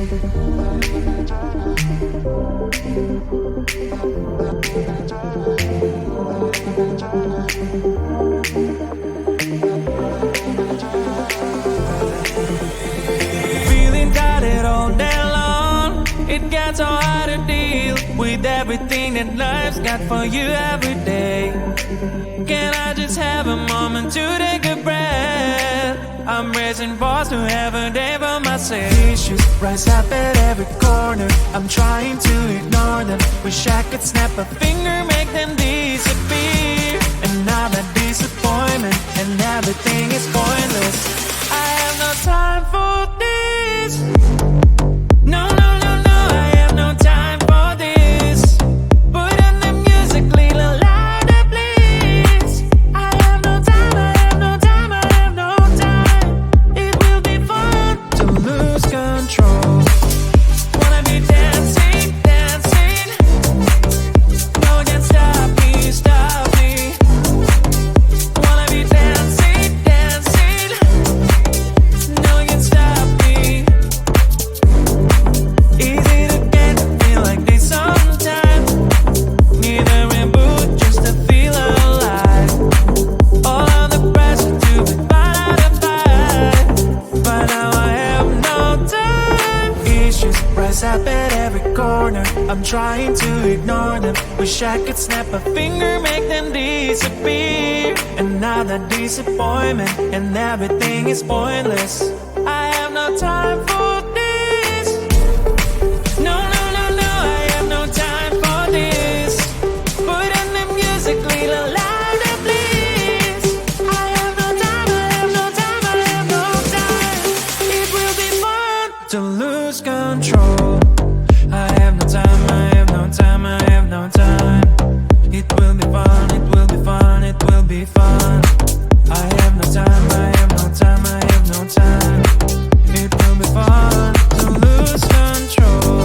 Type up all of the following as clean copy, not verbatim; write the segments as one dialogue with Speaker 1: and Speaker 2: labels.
Speaker 1: Feeling tired all day long. It gets so hard to deal with everything that life's got for you every day. Can I just have a moment to take a breath? I'm raising balls to have a day for myself. Issues rise up at every corner. I'm trying to ignore them. Wish I could snap a finger, make them disappear. And now that disappointment and everything is pointless. I have no time for this. No, no, no, no, I have no time for this. Put on the music, little louder, please. I have no time, I have no time, I have no time. It will be fun to lose control. Wanna be dancing, dancing. No one can stop me, stop me. Wanna be dancing, dancing. No one can stop me. Easy to get to feel like this sometimes. Need a reboot just to feel alive. All of the pressure to be part of the fight. But now I have no time. Issues rise up at every corner. I'm trying to ignore them. Wish I could snap a finger, make them disappear. And now that disappointment and everything is pointless. I have no time for this. No, no, no, no, I have no time for this. Put on the music, little louder, please. I have no time, I have no time, I have no time. It will be fun to lose control. I have no time, I have no time, I have no time. It will be fun, it will be fun, it will be fun. I have no time, I have no time, I have no time. It will be fun to lose control.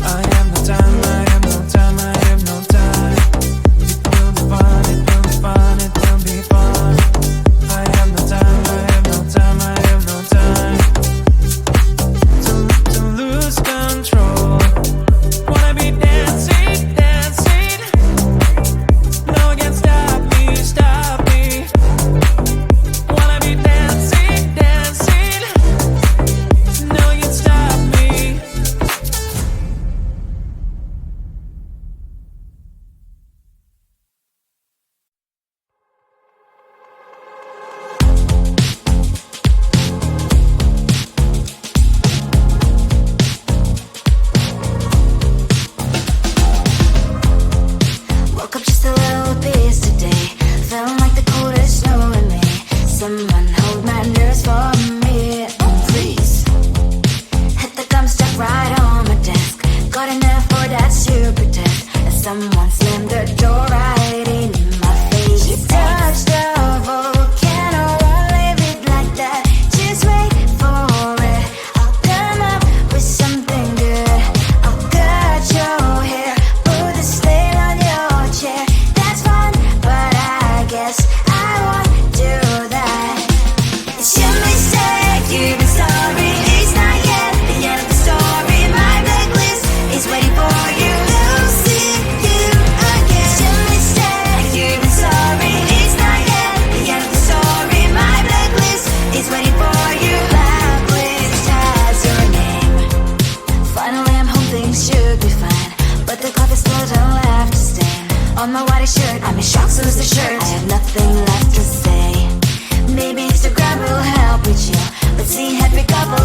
Speaker 1: I have no time, I have no time, I have no time. It will be fun, it will be fun, it will be fun. I have no time, I have no time, I have no time. To lose control. Wanna be dancing, dancing. No one can stop me, stop me. Wanna be dancing, dancing. No one can stop me.
Speaker 2: Woke up just a little pissed today. Feeling like the coldest snow in me. Someone hold my nerves for me, oh please. Hit the gum stuck right on my desk. Got enough for that super test. And someone slammed the door right in my face. You touched a volcano, won't leave it like that. Just wait for it. I'll come up with something good. I'll cut your hair, put the slate on your chair. That's fun, but I guess I won't do that. It's your mistake, you've been sorry. It's not yet the end of the story. My blacklist is waiting for you. Losing you again. It's your mistake, you've been sorry. It's not yet the end of the story. My blacklist is waiting for you. Blacklist has your name. Finally I'm home, things should be fine. But the coffee still don't have to stain on my white shirt. I'm in shock, so is the shirt. I have nothing left to say. Maybe Instagram will help with you, but see happy couple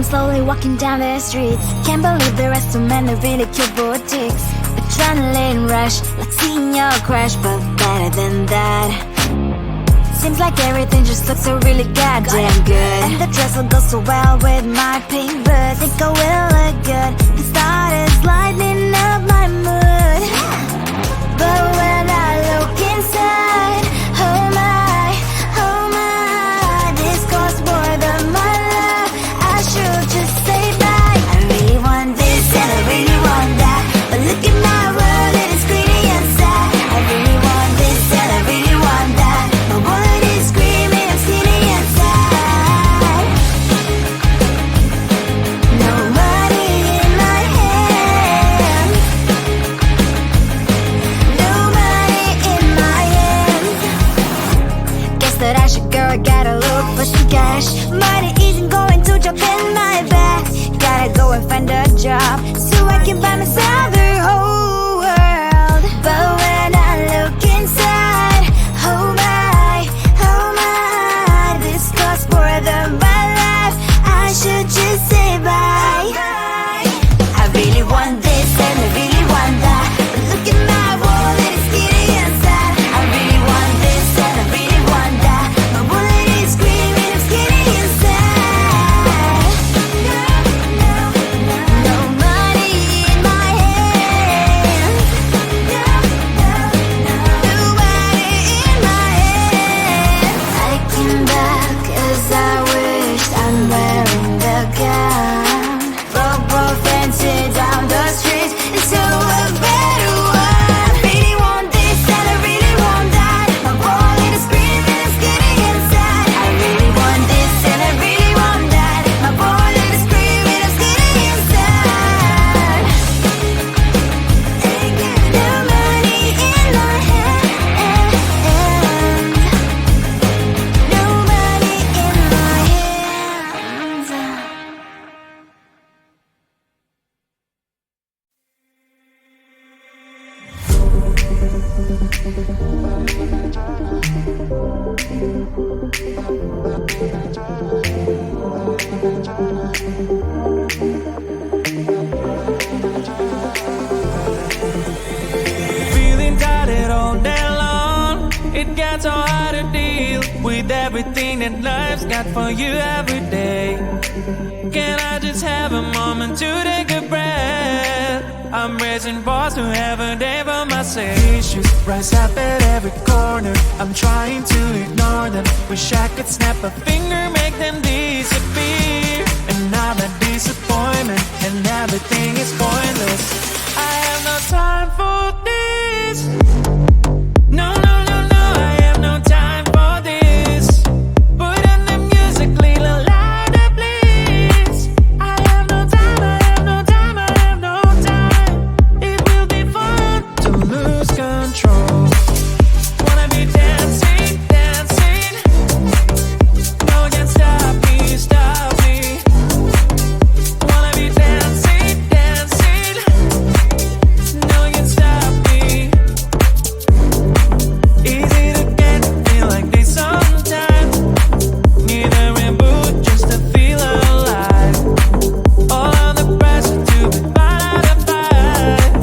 Speaker 2: slowly walking down the streets. Can't believe there are so many really cute boutiques. Adrenaline rush, like seeing your crush, but better than that. Seems like everything just looks so really goddamn good. And the dress will go so well with my pink boots. Think I will look good. The start is lighting up my mood. But when I look inside, oh my, this costs more than my love. I should just say bye. I really want this and I really want that, but look at my world, it is pretty and sad. I really want this and I really want that, my wallet is screaming, I'm skinny and sad. No money in my hand, no money in my hand. Guess that I should go, I gotta look for some cash. Money isn't going to drop in my bag. Gotta go and find a job so I can buy myself the whole world. But when I look inside, oh my, this costs more than my life. I should just say bye. I really want this and I really want that, but look at my wallet, it's skinny and sad. I really want this and I really want that, my wallet is screaming, I'm skinny and sad. No money in my hand, no money in my hand. I came back as I wished, I'm wearing the gown. Rope fancy down the streets into a better one. Really want this and I really want that, my wallet is screaming, I'm skinny and sad. I really want this and I really want that, my wallet is screaming, I'm skinny and sad. No money in my hand, no money in my hands.
Speaker 1: Feeling tired all day long. It gets so hard to deal with everything that life's got for you every day. Can I just have a moment to take a breath? I'm raising balls to have a day for myself. Issues rise up at every corner. I'm trying to ignore them. Wish I could snap a finger, make them disappear. And now that disappointment and everything is pointless. I have no time for this. No, I have no time for this. Put on the music, little louder, please. I have no time, I have no time, I have no time. It will be fun to lose control. Wanna be dancing, dancing. No one can stop me, stop me. Wanna be dancing, dancing. No one can stop me. Easy to get, feel like this sometimes. Need a reboot just to feel alive. All of the pressure to be out of fight,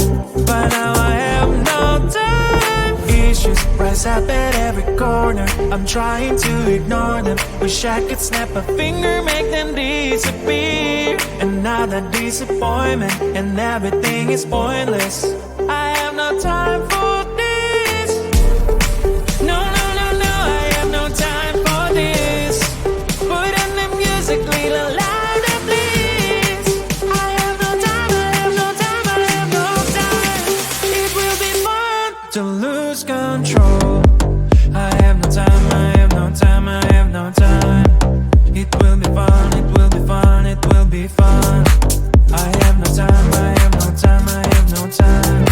Speaker 1: but now I have no time. Issues rise up at every corner. I'm trying to ignore them. Wish I could snap a finger, make them disappear. And now that disappointment and everything is pointless. I have no time for this. No, I have no time for this. Put on the music, little louder, please. I have no time, I have no time, I have no time. It will be fun to lose control. I have no time, I have no time, I have no time. It will be fun, it will be fun, it will be fun. I have no time, I have no time, I have no time.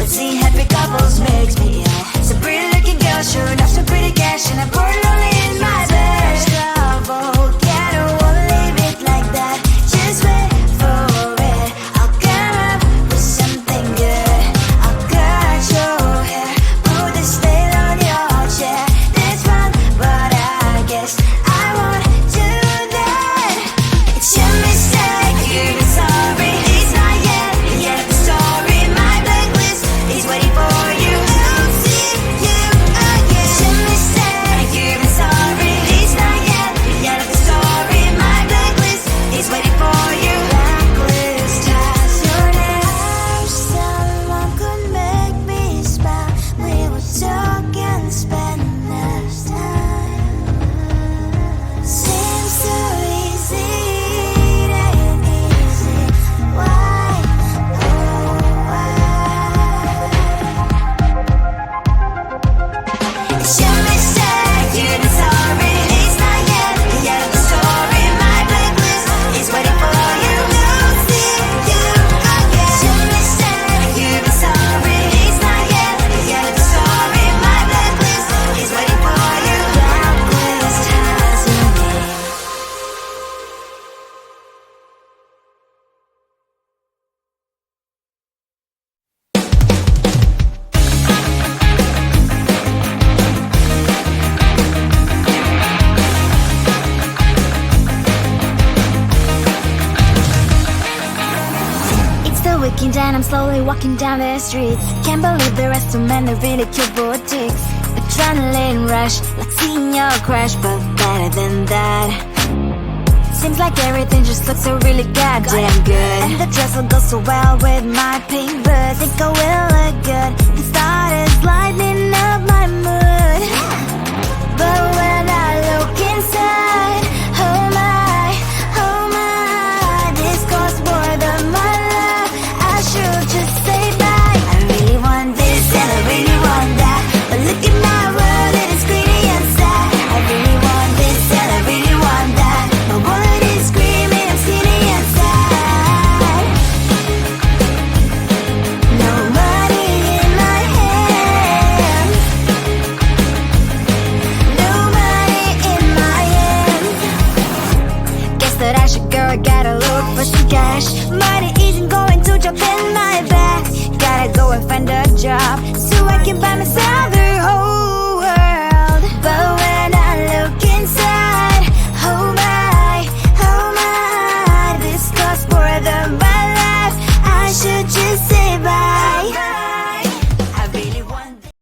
Speaker 2: but seeing happy couples makes me ill. Some pretty looking girl showing off some pretty cash, and I pour it all in my bed. Trouble, yeah, I don't wanna leave it like that. Just wait for it. I'll come up with something good. I'll cut your hair, put this veil on your chair. That's fun, but I guess I won't do that. It's your mistake, you've been sorry. It's not yet the end of the story. My blacklist is waiting for you. I'll see you again. It's your mistake, you've been sorry. It's not yet the end of the story. My blacklist is waiting for you. Blacklist has your name. I wish someone could make me smile. We would talk and spend less time. Seems so easy, it ain't easy. Why, oh why? It's your mistake, you've been sorry. It's not yet the end of the story. My blacklist is waiting for you. I'll see you again. It's your mistake, you've been sorry. It's not yet the end of the story. My blacklist is waiting for you. Blacklist has your name. It's the weekend and I'm slowly walking down the streets. Can't believe the rest of men are really cute boutiques. Adrenaline rush, like seeing your crush, but better than that. Seems like everything just looks so really goddamn good. And the dress will go so well with my pink boots. Think I will look good. The starters lighting up my mood. But when I look inside, oh my, this costs more than my love. I should just say bye. I really want this and I really want that, but look at my world, it is greedy and sad. I really want this and I really want that. My wallet is screaming, I'm skinny and sad. No money in my hand, no money in my hand. Guess that I should go, I gotta look for some cash. Money